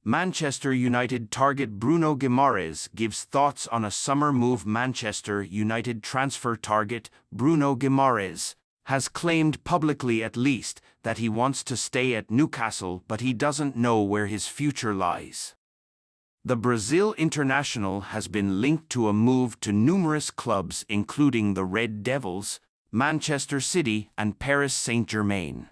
Manchester United target Bruno Guimaraes gives thoughts on a summer move. Manchester United transfer target Bruno Guimaraes has claimed publicly at least that he wants to stay at Newcastle, but he doesn't know where his future lies. The Brazil international has been linked to a move to numerous clubs including the Red Devils, Manchester City and Paris Saint-Germain.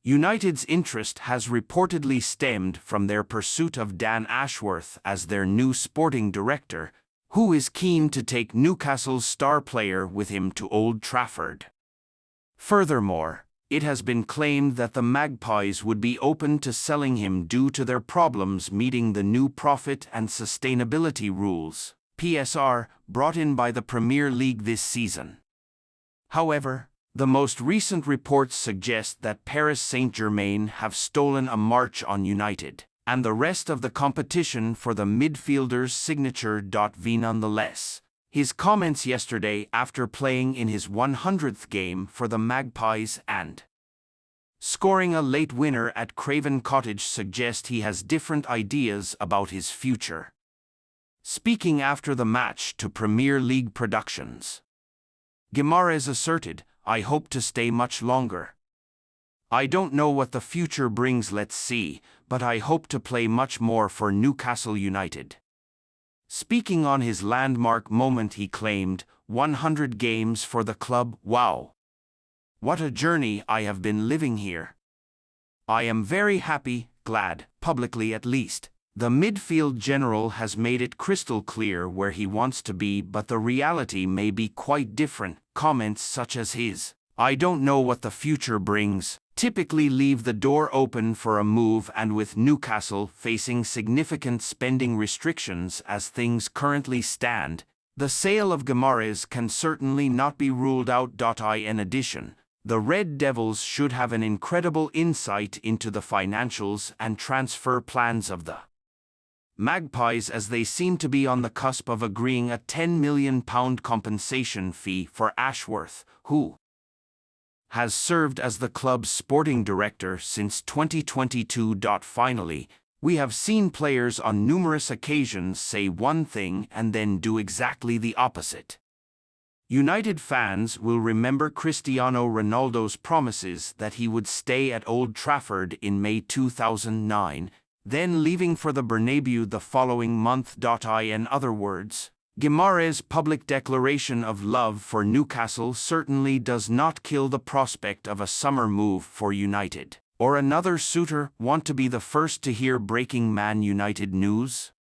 United's interest has reportedly stemmed from their pursuit of Dan Ashworth as their new sporting director, who is keen to take Newcastle's star player with him to Old Trafford. Furthermore, it has been claimed that the Magpies would be open to selling him due to their problems meeting the new profit and sustainability rules, PSR, brought in by the Premier League this season. However, the most recent reports suggest that Paris Saint-Germain have stolen a march on United and the rest of the competition for the midfielder's signature. Nonetheless, his comments yesterday after playing in his 100th game for the Magpies and scoring a late winner at Craven Cottage suggest he has different ideas about his future. Speaking after the match to Premier League Productions, Guimaraes asserted, "I hope to stay much longer. I don't know what the future brings, let's see, but I hope to play much more for Newcastle United." Speaking on his landmark moment, he claimed, 100 games for the club, wow. What a journey I have been living here. I am very happy, glad, publicly at least. The midfield general has made it crystal clear where he wants to be, but the reality may be quite different. Comments such as his, "I don't know what the future brings," typically leave the door open for a move, and with Newcastle facing significant spending restrictions as things currently stand, the sale of Guimaraes can certainly not be ruled out. In addition, the Red Devils should have an incredible insight into the financials and transfer plans of the Magpies, as they seem to be on the cusp of agreeing a £10 million compensation fee for Ashworth, who has served as the club's sporting director since 2022. Finally, we have seen players on numerous occasions say one thing and then do exactly the opposite. United fans will remember Cristiano Ronaldo's promises that he would stay at Old Trafford in May 2009, then leaving for the Bernabeu the following month. In other words, Guimaraes' public declaration of love for Newcastle certainly does not kill the prospect of a summer move for United. Or another suitor want to be the first to hear breaking Man United news?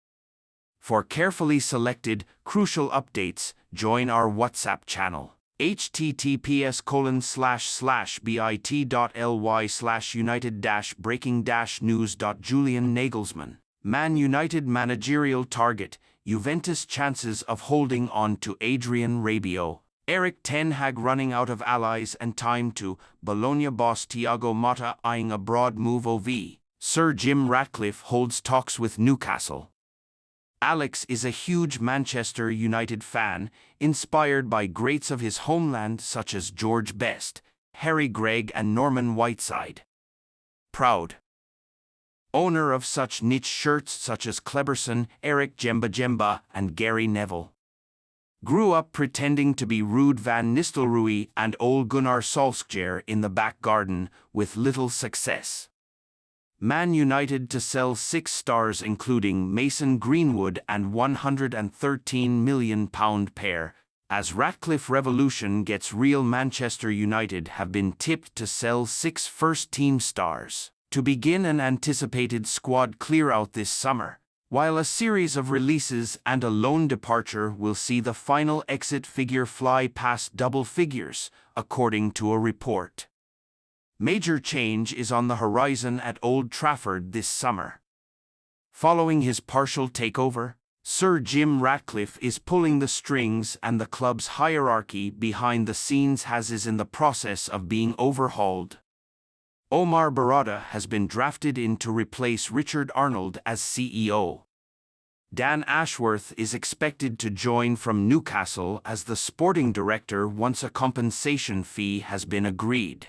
For carefully selected, crucial updates, join our WhatsApp channel. https://bit.ly/united-breaking-news. Julian Nagelsmann, Man United managerial target, Juventus chances of holding on to Adrian Rabiot. Erik ten Hag running out of allies and time to Bologna boss Thiago Motta eyeing a broad move. Sir Jim Ratcliffe holds talks with Newcastle. Alex is a huge Manchester United fan, inspired by greats of his homeland such as George Best, Harry Gregg and Norman Whiteside. Proud owner of such niche shirts such as Kleberson, Eric Jemba and Gary Neville. Grew up pretending to be Ruud van Nistelrooy and Ole Gunnar Solskjaer in the back garden, with little success. Man United to sell 6 stars including Mason Greenwood and £113 million pair. As Ratcliffe Revolution gets real, Manchester United have been tipped to sell 6 first-team stars to begin an anticipated squad clear-out this summer, while a series of releases and a loan departure will see the final exit figure fly past double figures, according to a report. Major change is on the horizon at Old Trafford this summer. Following his partial takeover, Sir Jim Ratcliffe is pulling the strings, and the club's hierarchy behind the scenes is in the process of being overhauled. Omar Barada has been drafted in to replace Richard Arnold as CEO. Dan Ashworth is expected to join from Newcastle as the sporting director once a compensation fee has been agreed.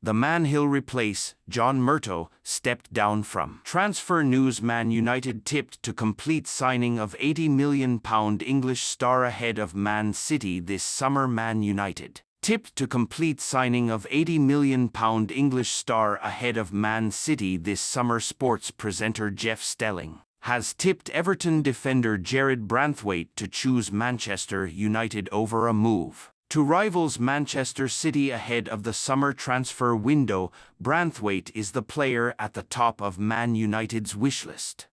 The man he'll replace, John Murtough, stepped down from. Transfer news: Man United tipped to complete signing of £80 million English star ahead of Man City this summer. Man United tipped to complete signing of £80 million English star ahead of Man City this summer. Sports presenter Jeff Stelling has tipped Everton defender Jared Branthwaite to choose Manchester United over a move to rivals Manchester City ahead of the summer transfer window. Branthwaite is the player at the top of Man United's wishlist.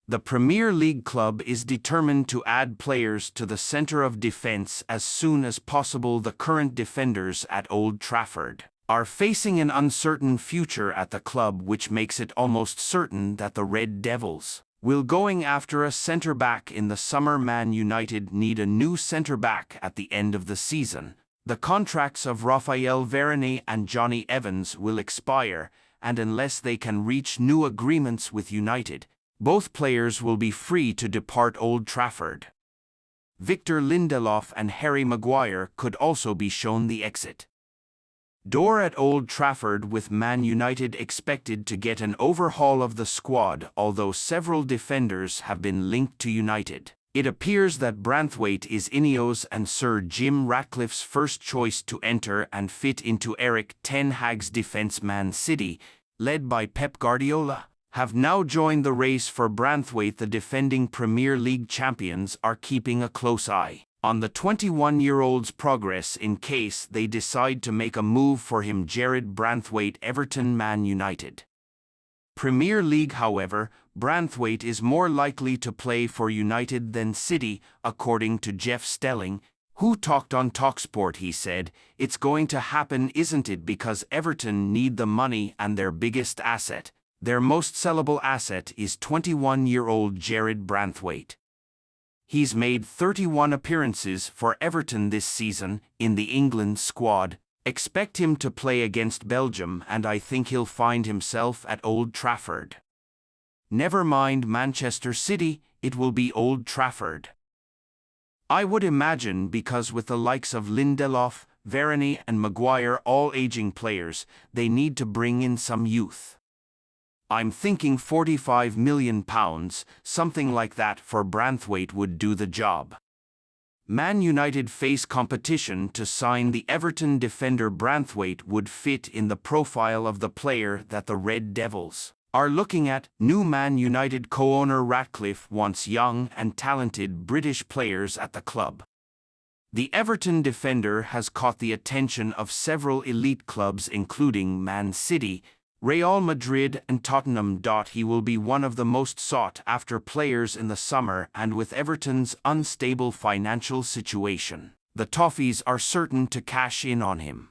The Premier League club is determined to add players to the centre of defence as soon as possible. The current defenders at Old Trafford are facing an uncertain future at the club, which makes it almost certain that the Red Devils will going after a centre-back in the summer. Man United need a new centre-back at the end of the season. The contracts of Raphael Varane and Johnny Evans will expire, and unless they can reach new agreements with United, both players will be free to depart Old Trafford. Victor Lindelof and Harry Maguire could also be shown the exit door at Old Trafford, with Man United expected to get an overhaul of the squad. Although several defenders have been linked to United, it appears that Branthwaite is Ineos and Sir Jim Ratcliffe's first choice to enter and fit into Erik ten Hag's defence. Man City, led by Pep Guardiola, have now joined the race for Branthwaite. The defending Premier League champions are keeping a close eye on the 21-year-old's progress in case they decide to make a move for him. Jared Branthwaite, Everton. Man United Premier League. However, Branthwaite is more likely to play for United than City, according to Jeff Stelling, who talked on TalkSport. He said, "It's going to happen, isn't it, because Everton need the money and their biggest asset, their most sellable asset, is 21-year-old Jared Branthwaite. He's made 31 appearances for Everton this season in the England squad. Expect him to play against Belgium, and I think he'll find himself at Old Trafford. Never mind Manchester City, it will be Old Trafford, I would imagine, because with the likes of Lindelof, Varane and Maguire all aging players, they need to bring in some youth. I'm thinking £45 million, something like that, for Branthwaite would do the job." Man United face competition to sign the Everton defender. Branthwaite would fit in the profile of the player that the Red Devils are looking at. New Man United co-owner Ratcliffe wants young and talented British players at the club. The Everton defender has caught the attention of several elite clubs including Man City, Real Madrid and Tottenham. He will be one of the most sought-after players in the summer, and with Everton's unstable financial situation, the Toffees are certain to cash in on him.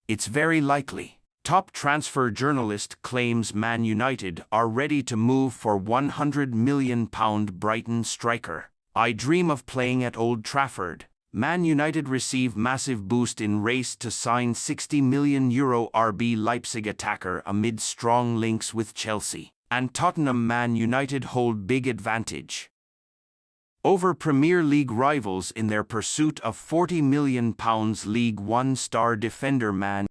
It's very likely. Top transfer journalist claims Man United are ready to move for £100 million Brighton striker. "I dream of playing at Old Trafford." Man United receive massive boost in race to sign €60 million RB Leipzig attacker amid strong links with Chelsea and Tottenham. Man United hold big advantage over Premier League rivals in their pursuit of £40 million League One star defender. Man